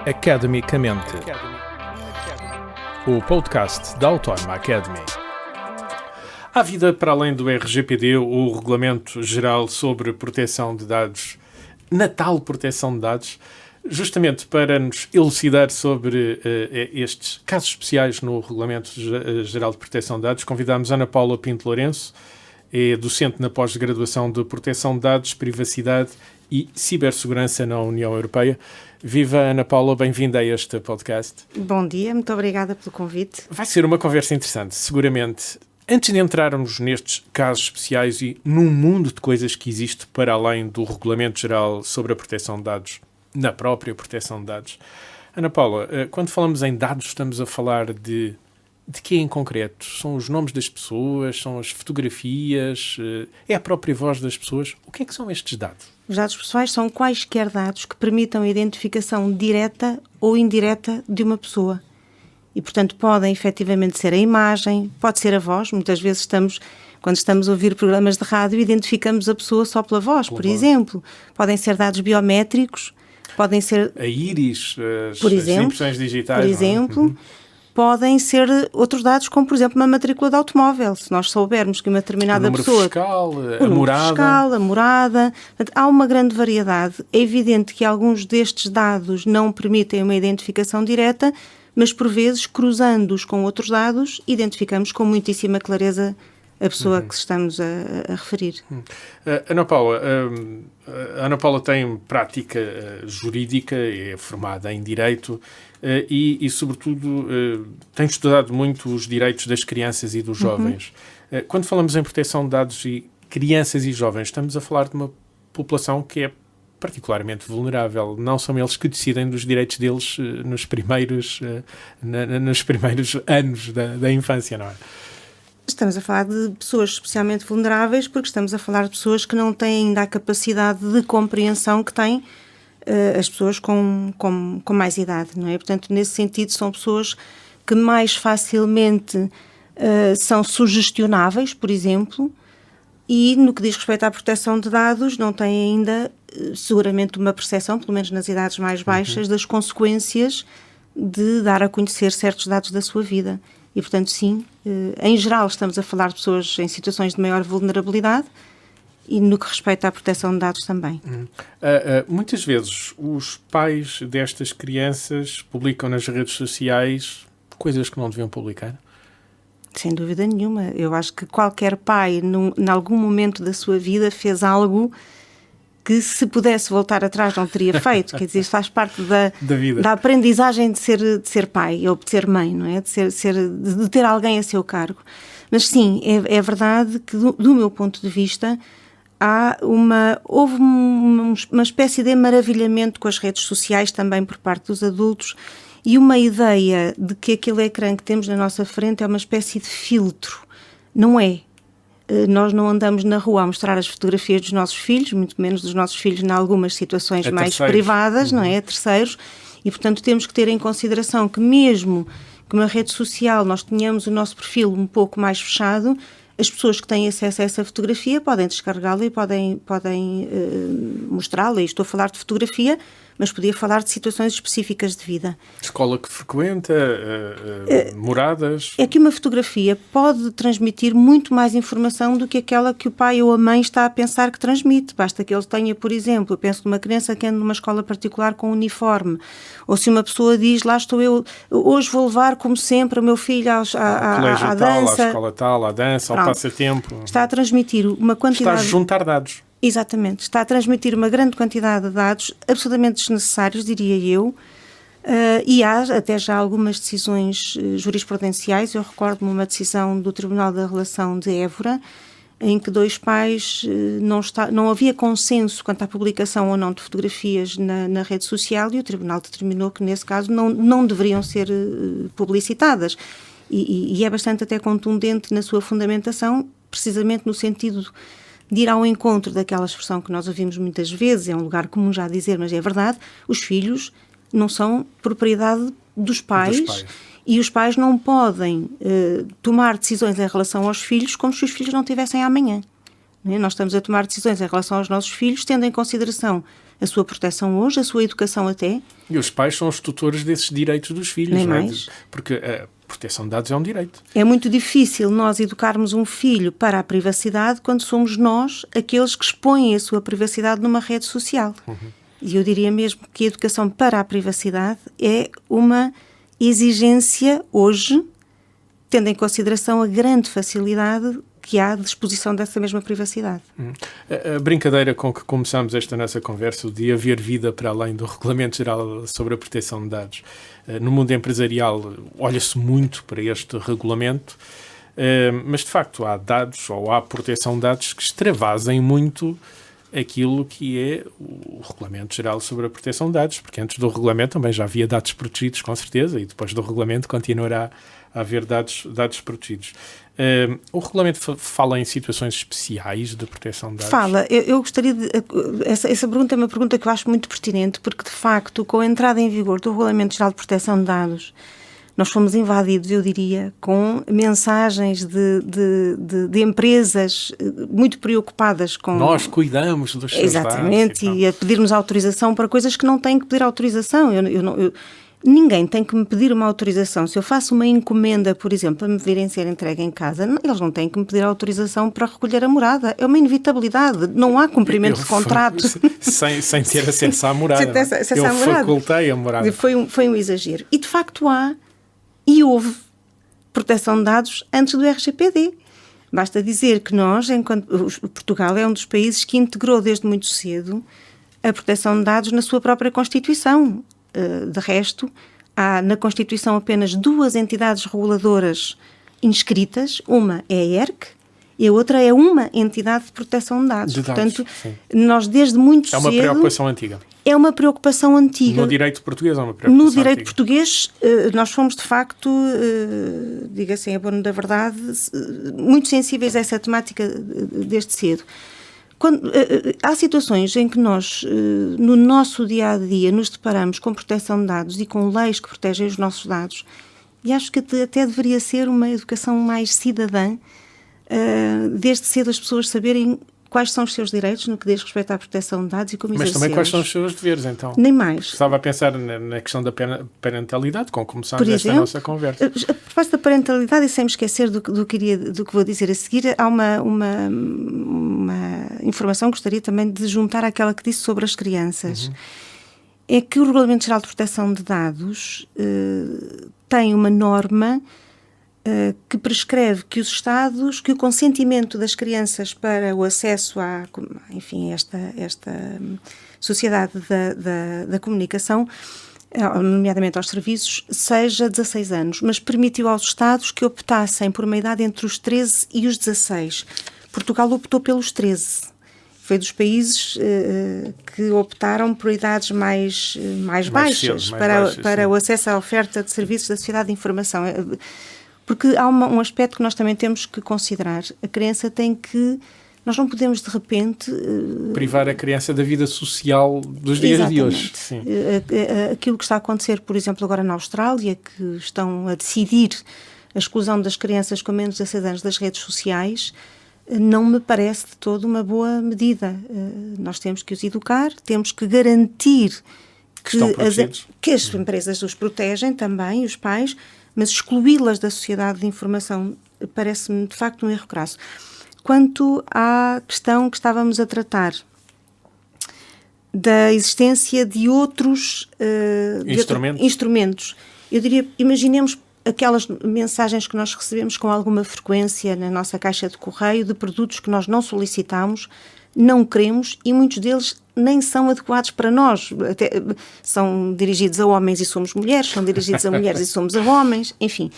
Academicamente, o podcast da Autónoma Academy. Há vida para além do RGPD, o Regulamento Geral sobre Proteção de Dados, na tal proteção de dados, justamente para nos elucidar sobre estes casos especiais no Regulamento Geral de Proteção de Dados, convidamos Ana Paula Pinto Lourenço, é docente na pós-graduação de Proteção de Dados, Privacidade e Cibersegurança na União Europeia. Viva, Ana Paula, bem-vinda a este podcast. Bom dia, muito obrigada pelo convite. Vai ser uma conversa interessante, seguramente. Antes de entrarmos nestes casos especiais e num mundo de coisas que existe para além do Regulamento Geral sobre a Proteção de Dados, na própria proteção de dados, Ana Paula, quando falamos em dados, estamos a falar de quê em concreto? São os nomes das pessoas? São as fotografias? É a própria voz das pessoas? O que é que são estes dados? Os dados pessoais são quaisquer dados que permitam a identificação direta ou indireta de uma pessoa. E, portanto, podem efetivamente ser a imagem, pode ser a voz. Muitas vezes quando estamos a ouvir programas de rádio, identificamos a pessoa só pela voz, por exemplo. Podem ser dados biométricos, podem ser... A íris, as impressões digitais. Por exemplo, podem ser outros dados, como, por exemplo, uma matrícula de automóvel. Se nós soubermos que uma determinada pessoa... Fiscal, o número fiscal, a morada... Portanto, há uma grande variedade. É evidente que alguns destes dados não permitem uma identificação direta, mas, por vezes, cruzando-os com outros dados, identificamos com muitíssima clareza a pessoa que estamos a referir. Ana Paula tem prática jurídica, é formada em Direito e sobretudo, tem estudado muito os direitos das crianças e dos jovens. Quando falamos em proteção de dados e crianças e jovens, estamos a falar de uma população que é particularmente vulnerável. Não são eles que decidem dos direitos deles nos primeiros anos da infância, não é? Estamos a falar de pessoas especialmente vulneráveis porque estamos a falar de pessoas que não têm ainda a capacidade de compreensão que têm as pessoas com mais idade, não é? Portanto, nesse sentido, são pessoas que mais facilmente são sugestionáveis, por exemplo, e no que diz respeito à proteção de dados, não têm ainda seguramente uma percepção, pelo menos nas idades mais baixas, das consequências de dar a conhecer certos dados da sua vida. E, portanto, sim, em geral estamos a falar de pessoas em situações de maior vulnerabilidade e no que respeita à proteção de dados também. Muitas vezes os pais destas crianças publicam nas redes sociais coisas que não deviam publicar? Sem dúvida nenhuma. Eu acho que qualquer pai, em algum momento da sua vida, fez algo que, se pudesse voltar atrás, não teria feito. Quer dizer, isso faz parte da aprendizagem de ser pai ou de ser mãe, não é? De ter alguém a seu cargo. Mas sim, é verdade que, do meu ponto de vista, houve uma espécie de maravilhamento com as redes sociais também por parte dos adultos e uma ideia de que aquele ecrã que temos na nossa frente é uma espécie de filtro. Não é. Nós não andamos na rua a mostrar as fotografias dos nossos filhos, muito menos dos nossos filhos em algumas situações mais privadas, não é? A terceiros, e portanto temos que ter em consideração que mesmo que uma rede social nós tenhamos o nosso perfil um pouco mais fechado, as pessoas que têm acesso a essa fotografia podem descarregá-la e podem mostrá-la. E estou a falar de fotografia, mas podia falar de situações específicas de vida. Escola que frequenta, moradas... É que uma fotografia pode transmitir muito mais informação do que aquela que o pai ou a mãe está a pensar que transmite. Basta que ele tenha, por exemplo, eu penso numa criança que anda numa escola particular com uniforme, ou se uma pessoa diz, lá estou eu, hoje vou levar, como sempre, o meu filho à dança... À escola tal, à dança, ao passatempo... Está a transmitir uma quantidade... Está a juntar dados. Exatamente. Está a transmitir uma grande quantidade de dados absolutamente desnecessários, diria eu, e há até já algumas decisões jurisprudenciais. Eu recordo-me uma decisão do Tribunal da Relação de Évora, em que dois pais não havia consenso quanto à publicação ou não de fotografias na rede social e o Tribunal determinou que, nesse caso, não deveriam ser publicitadas. E é bastante até contundente na sua fundamentação, precisamente no sentido de ir ao encontro daquela expressão que nós ouvimos muitas vezes, é um lugar comum já dizer, mas é verdade, os filhos não são propriedade dos pais. E os pais não podem tomar decisões em relação aos filhos como se os filhos não tivessem amanhã. né? Nós estamos a tomar decisões em relação aos nossos filhos, tendo em consideração a sua proteção hoje, a sua educação até. E os pais são os tutores desses direitos dos filhos, nem não é? mais. Porque a proteção de dados é um direito. É muito difícil nós educarmos um filho para a privacidade quando somos nós aqueles que expõem a sua privacidade numa rede social. E eu diria mesmo que a educação para a privacidade é uma exigência hoje, tendo em consideração a grande facilidade que há de exposição dessa mesma privacidade. A brincadeira com que começamos esta nossa conversa, de haver vida para além do Regulamento Geral sobre a Proteção de Dados, no mundo empresarial olha-se muito para este regulamento, mas de facto há dados ou há proteção de dados que extravasem muito aquilo que é o Regulamento Geral sobre a Proteção de Dados, porque antes do regulamento também já havia dados protegidos, com certeza, e depois do regulamento continuará a haver dados protegidos. O regulamento fala em situações especiais de proteção de dados? Fala. Eu gostaria de... Essa pergunta é uma pergunta que eu acho muito pertinente, porque, de facto, com a entrada em vigor do Regulamento Geral de Proteção de Dados, nós fomos invadidos, eu diria, com mensagens de empresas muito preocupadas com... Nós cuidamos dos seus dados. Exatamente, e a pedir-nos autorização para coisas que não têm que pedir autorização. Ninguém tem que me pedir uma autorização. Se eu faço uma encomenda, por exemplo, para me virem ser entregue em casa, eles não têm que me pedir autorização para recolher a morada. É uma inevitabilidade. Não há cumprimento de contrato. Sem ter acesso à morada. Facultei a morada. Foi um exagero. E, de facto, há e houve proteção de dados antes do RGPD. Basta dizer que Portugal é um dos países que integrou desde muito cedo a proteção de dados na sua própria Constituição. De resto, há na Constituição apenas 2 entidades reguladoras inscritas. Uma é a ERC e a outra é uma entidade de proteção de dados. Portanto, nós desde muito cedo... É uma preocupação antiga. É uma preocupação antiga. No direito português é uma preocupação No direito antiga. português, nós fomos, de facto, diga-se em abono da verdade, muito sensíveis a essa temática desde cedo. Há situações em que nós, no nosso dia-a-dia, nos deparamos com proteção de dados e com leis que protegem os nossos dados, e acho que até deveria ser uma educação mais cidadã, desde cedo as pessoas saberem quais são os seus direitos no que diz respeito à proteção de dados e como exercê-los. Mas também quais são os seus deveres, então? Nem mais. Estava a pensar na questão da parentalidade, como começámos esta nossa conversa. A propósito da parentalidade, e sem me esquecer do que vou dizer a seguir, há uma informação que gostaria também de juntar àquela que disse sobre as crianças. É que o Regulamento Geral de Proteção de Dados tem uma norma que prescreve que os Estados, que o consentimento das crianças para o acesso a, enfim, esta sociedade da comunicação, nomeadamente aos serviços, seja 16 anos, mas permitiu aos Estados que optassem por uma idade entre os 13 e os 16. Portugal optou pelos 13. Foi dos países que optaram por idades mais baixas para o acesso à oferta de serviços da sociedade de informação. Porque há um aspecto que nós também temos que considerar. A criança tem que... Nós não podemos, de repente... privar a criança da vida social dos dias de hoje. Sim. Aquilo que está a acontecer, por exemplo, agora na Austrália, que estão a decidir a exclusão das crianças com menos de 16 anos das redes sociais, não me parece de todo uma boa medida. Nós temos que os educar, temos que garantir que as empresas os protegem também, os pais, mas excluí-las da sociedade de informação parece-me, de facto, um erro crasso. Quanto à questão que estávamos a tratar da existência de outros instrumentos, eu diria, imaginemos aquelas mensagens que nós recebemos com alguma frequência na nossa caixa de correio de produtos que nós não solicitamos, não queremos e muitos deles nem são adequados para nós. Até são dirigidos a homens e somos mulheres, são dirigidos a mulheres e somos a homens, enfim.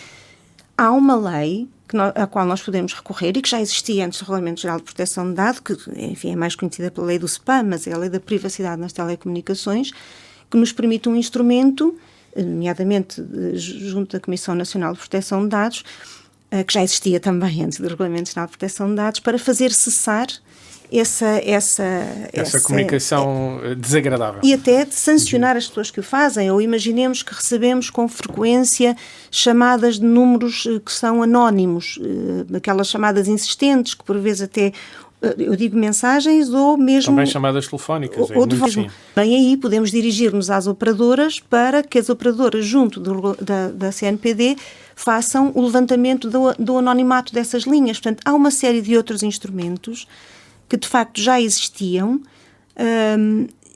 Há uma lei à qual nós podemos recorrer e que já existia antes do Regulamento Geral de Proteção de Dados, que, enfim, é mais conhecida pela lei do SPAM, mas é a lei da privacidade nas telecomunicações, que nos permite um instrumento, nomeadamente junto da Comissão Nacional de Proteção de Dados, que já existia também antes do Regulamento Geral de Proteção de Dados, para fazer cessar essa comunicação desagradável. E até de sancionar as pessoas que o fazem, ou imaginemos que recebemos com frequência chamadas de números que são anónimos, aquelas chamadas insistentes que por vezes até eu digo mensagens ou mesmo... Também chamadas telefónicas. Ou de voz. Bem, aí podemos dirigir-nos às operadoras para que as operadoras, junto da CNPD, façam o levantamento do anonimato dessas linhas. Portanto, há uma série de outros instrumentos que, de facto, já existiam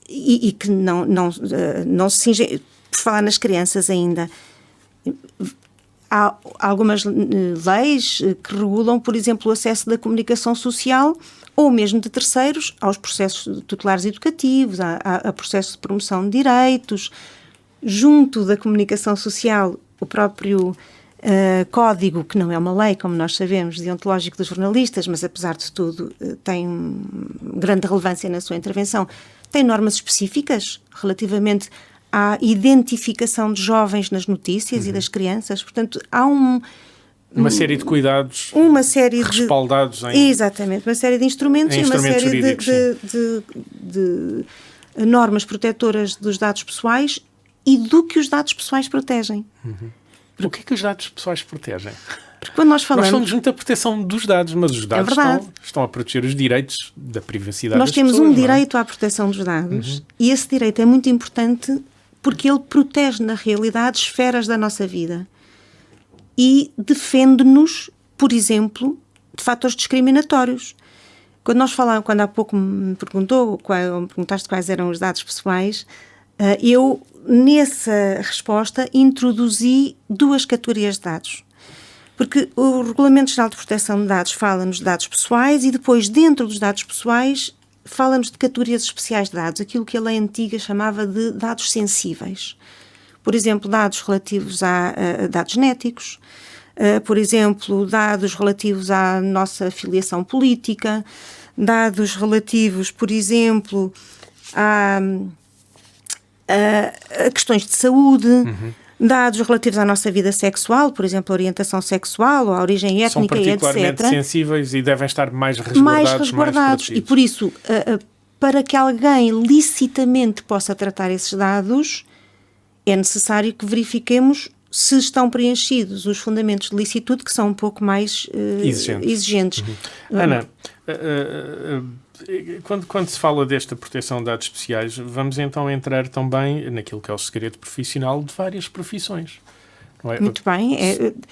e que não se cingem... Por falar nas crianças ainda... Há algumas leis que regulam, por exemplo, o acesso da comunicação social ou mesmo de terceiros aos processos tutelares educativos, a processos de promoção de direitos. Junto da comunicação social, o próprio código, que não é uma lei, como nós sabemos, deontológico dos jornalistas, mas apesar de tudo tem grande relevância na sua intervenção, tem normas específicas relativamente à identificação de jovens nas notícias e das crianças. Portanto, há uma série de cuidados respaldados em... Exatamente, uma série de instrumentos e uma série de normas protetoras dos dados pessoais e do que os dados pessoais protegem. O que é que os dados pessoais protegem? Porque quando nós falamos muito da proteção dos dados, mas os dados estão a proteger os direitos da privacidade das pessoas. Nós temos um direito à proteção dos dados e esse direito é muito importante porque ele protege, na realidade, esferas da nossa vida e defende-nos, por exemplo, de fatores discriminatórios. Quando há pouco me perguntaste quais eram os dados pessoais, eu, nessa resposta, introduzi 2 categorias de dados. Porque o Regulamento Geral de Proteção de Dados fala-nos de dados pessoais e depois, dentro dos dados pessoais, fala-nos de categorias especiais de dados, aquilo que a lei antiga chamava de dados sensíveis. Por exemplo, dados relativos a dados genéticos, por exemplo, dados relativos à nossa filiação política, dados relativos, por exemplo, a questões de saúde, dados relativos à nossa vida sexual, por exemplo, a orientação sexual ou a origem étnica e etc. São particularmente sensíveis e devem estar mais resguardados. Mais e por isso, para que alguém licitamente possa tratar esses dados, é necessário que verifiquemos se estão preenchidos os fundamentos de licitude, que são um pouco mais exigentes. Ana, quando se fala desta proteção de dados especiais, vamos então entrar também naquilo que é o segredo profissional de várias profissões. Não é? Muito bem.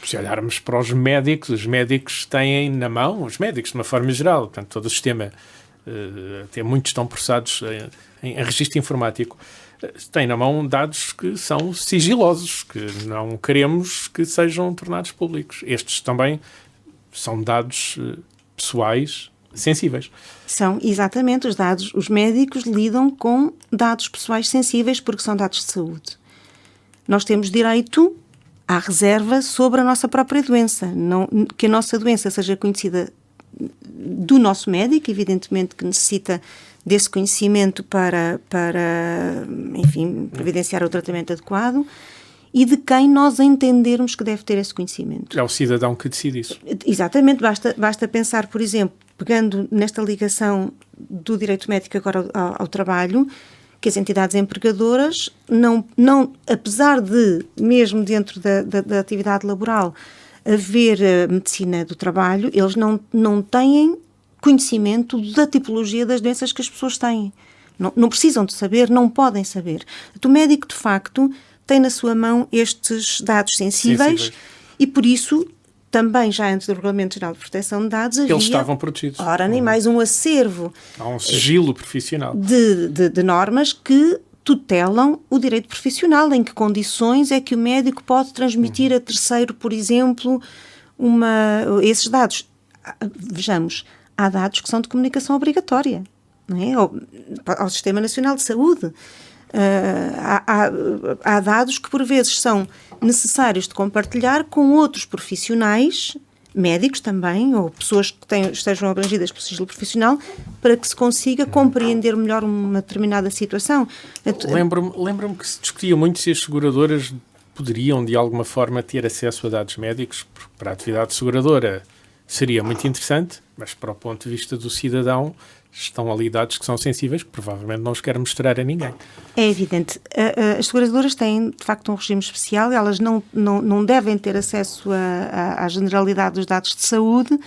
Se olharmos para os médicos têm na mão, os médicos de uma forma geral, portanto, todo o sistema, até muitos estão processados em registro informático, têm na mão dados que são sigilosos, que não queremos que sejam tornados públicos. Estes também são dados pessoais sensíveis. São, exatamente, os médicos lidam com dados pessoais sensíveis porque são dados de saúde. Nós temos direito à reserva sobre a nossa própria doença, que a nossa doença seja conhecida do nosso médico, evidentemente que necessita desse conhecimento para enfim, providenciar o tratamento adequado e de quem nós entendermos que deve ter esse conhecimento. É o cidadão que decide isso. Exatamente, basta pensar, por exemplo, pegando nesta ligação do direito médico agora ao trabalho, que as entidades empregadoras, apesar de, mesmo dentro da atividade laboral, haver medicina do trabalho, eles não têm conhecimento da tipologia das doenças que as pessoas têm. Não precisam de saber, não podem saber. O médico, de facto, tem na sua mão estes dados sensíveis. E, por isso, também já antes do Regulamento Geral de Proteção de Dados havia... Eles estavam protegidos. Ora, nem mais um acervo... Há um sigilo profissional. De normas que tutelam o direito profissional. Em que condições é que o médico pode transmitir a terceiro, por exemplo, esses dados? Vejamos, há dados que são de comunicação obrigatória, não é? Ao Sistema Nacional de Saúde. Há dados que, por vezes, são necessários de compartilhar com outros profissionais, médicos também, ou pessoas que estejam abrangidas pelo sigilo profissional, para que se consiga compreender melhor uma determinada situação. Lembro-me que se discutia muito se as seguradoras poderiam, de alguma forma, ter acesso a dados médicos, porque para a atividade seguradora seria muito interessante, mas para o ponto de vista do cidadão, estão ali dados que são sensíveis, que provavelmente não os quer mostrar a ninguém. É evidente. As seguradoras têm, de facto, um regime especial. Elas não devem ter acesso à generalidade dos dados de saúde,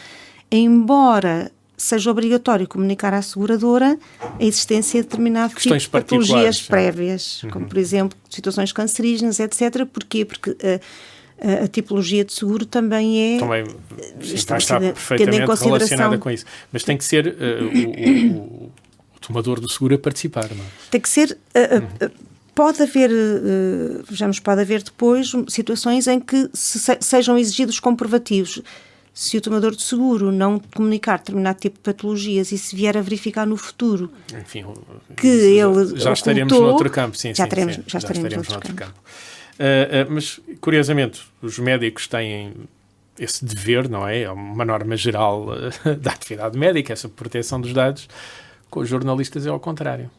embora seja obrigatório comunicar à seguradora a existência de determinado tipo de patologias prévias, como por exemplo situações cancerígenas, etc. Porquê? Porque a tipologia de seguro também é está perfeitamente relacionada com isso. Mas tem que ser o tomador do seguro a participar, não é? Tem que ser... Pode haver, pode haver depois situações em que sejam exigidos comprovativos. Se o tomador de seguro não comunicar determinado tipo de patologias e se vier a verificar no futuro, enfim, que ele já estaremos noutro campo. Sim, já estaremos noutro campo. Mas, curiosamente, os médicos têm esse dever, não é? É uma norma geral da atividade médica, essa proteção dos dados. Com os jornalistas é ao contrário.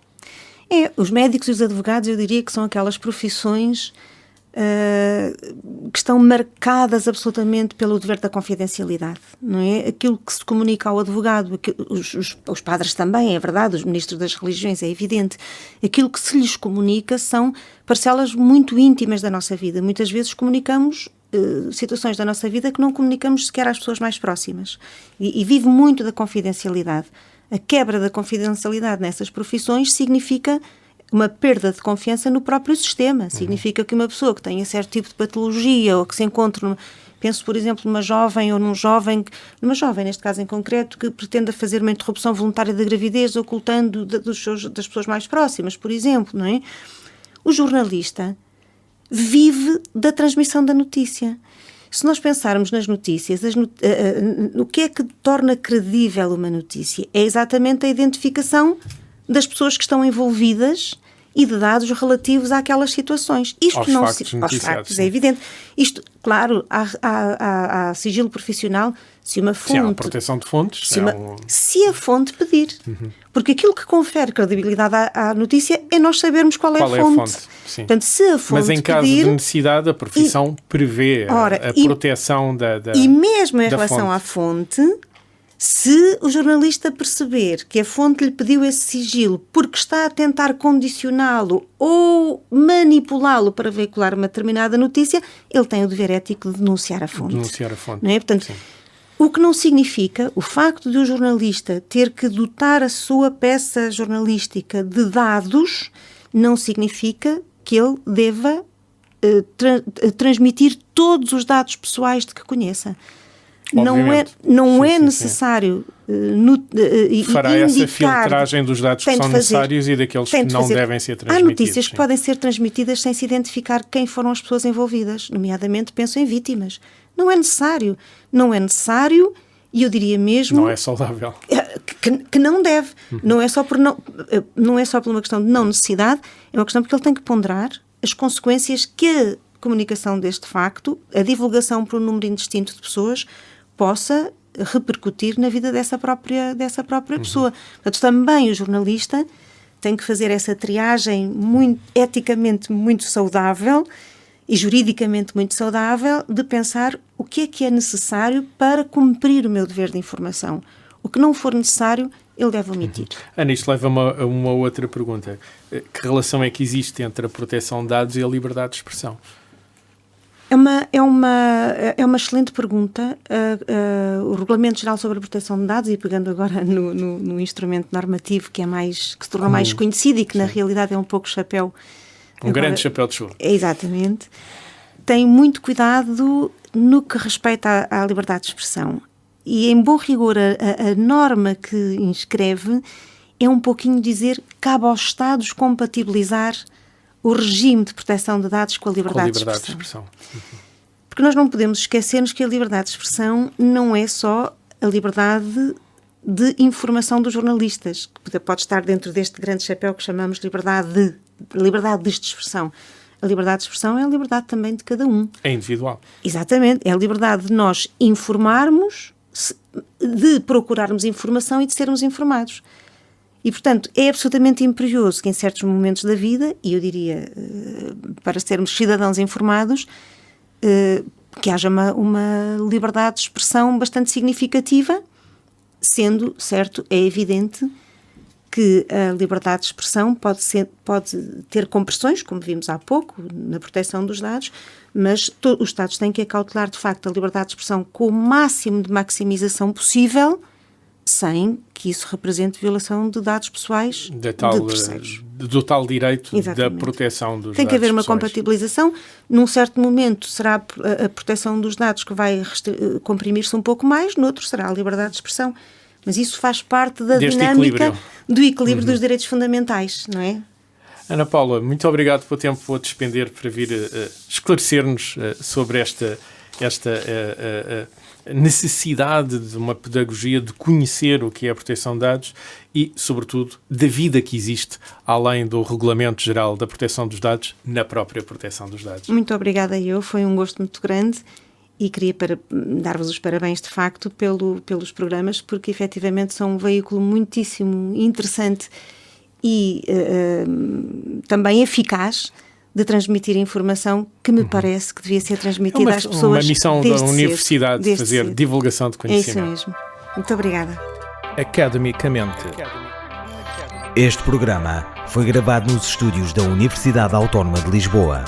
Os médicos e os advogados, eu diria que são aquelas profissões que estão marcadas absolutamente pelo dever da confidencialidade, não é? Aquilo que se comunica ao advogado, os padres também, é verdade, os ministros das religiões, é evidente. Aquilo que se lhes comunica são parcelas muito íntimas da nossa vida. Muitas vezes comunicamos situações da nossa vida que não comunicamos sequer às pessoas mais próximas. E vive muito da confidencialidade. A quebra da confidencialidade nessas profissões significa uma perda de confiança no próprio sistema. Significa que uma pessoa que tenha certo tipo de patologia ou que se encontre, penso, por exemplo, numa jovem, neste caso em concreto, que pretenda fazer uma interrupção voluntária da gravidez ocultando das pessoas mais próximas, por exemplo, não é? O jornalista vive da transmissão da notícia. Se nós pensarmos nas notícias, o que é que torna credível uma notícia? É exatamente a identificação das pessoas que estão envolvidas e de dados relativos àquelas situações. Aos factos, é evidente. Isto, claro, há sigilo profissional se uma fonte... Sim, há proteção de fontes. Se a fonte pedir. Porque aquilo que confere credibilidade à notícia é nós sabermos qual é a fonte. Sim. Portanto, se a fonte Mas em caso de necessidade, a profissão prevê a proteção da E mesmo em relação fonte. À fonte... Se o jornalista perceber que a fonte lhe pediu esse sigilo porque está a tentar condicioná-lo ou manipulá-lo para veicular uma determinada notícia, ele tem o dever ético de denunciar a fonte. Não é? Portanto, o que não significa o facto de o jornalista ter que dotar a sua peça jornalística de dados, não significa que ele deva transmitir todos os dados pessoais de que conheça. Não é necessário fará essa filtragem dos dados que são necessários e daqueles que não devem ser transmitidos. Há notícias que podem ser transmitidas sem se identificar quem foram as pessoas envolvidas, nomeadamente penso em vítimas. Não é necessário. Não é necessário e eu diria mesmo... Não é saudável. Que não deve. Não é só por uma questão de não necessidade, é uma questão porque ele tem que ponderar as consequências que a comunicação deste facto, a divulgação por um número indistinto de pessoas, possa repercutir na vida dessa própria pessoa. Portanto, também o jornalista tem que fazer essa triagem eticamente muito saudável e juridicamente muito saudável de pensar o que é necessário para cumprir o meu dever de informação. O que não for necessário, ele deve omitir. Ana, isto leva-me a uma outra pergunta. Que relação é que existe entre a proteção de dados e a liberdade de expressão? É uma excelente pergunta. O Regulamento Geral sobre a Proteção de Dados, e pegando agora no instrumento normativo que se tornou mais conhecido e que na realidade é um pouco chapéu... grande chapéu de chuva. Exatamente. Tem muito cuidado no que respeita à liberdade de expressão. E em bom rigor a norma que inscreve é um pouquinho dizer que cabe aos Estados compatibilizar o regime de proteção de dados com a liberdade de expressão. Porque nós não podemos esquecer-nos que a liberdade de expressão não é só a liberdade de informação dos jornalistas, que pode estar dentro deste grande chapéu que chamamos de liberdade de expressão. A liberdade de expressão é a liberdade também de cada um. É individual. Exatamente. É a liberdade de nós informarmos, de procurarmos informação e de sermos informados. E, portanto, é absolutamente imperioso que em certos momentos da vida, e eu diria, para sermos cidadãos informados, que haja uma liberdade de expressão bastante significativa, sendo, certo, é evidente que a liberdade de expressão pode ter compressões, como vimos há pouco, na proteção dos dados, mas os Estados têm que acautelar, de facto, a liberdade de expressão com o máximo de maximização possível, sem que isso represente violação de dados pessoais de terceiros. Do tal direito Exatamente. Da proteção dos dados Tem que haver uma pessoais. Compatibilização. Num certo momento será a proteção dos dados que vai comprimir-se um pouco mais, noutro será a liberdade de expressão. Mas isso faz parte da dinâmica do equilíbrio dos direitos fundamentais, não é? Ana Paula, muito obrigado pelo tempo que vou despender para vir esclarecer-nos sobre esta necessidade de uma pedagogia de conhecer o que é a proteção de dados e, sobretudo, da vida que existe além do Regulamento Geral da Proteção dos Dados na própria proteção dos dados. Muito obrigada foi um gosto muito grande e queria dar-vos os parabéns, de facto, pelos programas, porque efetivamente são um veículo muitíssimo interessante e também eficaz de transmitir informação que me parece que devia ser transmitida às pessoas. Uma missão da universidade de fazer cedo. Divulgação de conhecimento. É isso mesmo. Muito obrigada. Academicamente. Este programa foi gravado nos estúdios da Universidade Autónoma de Lisboa.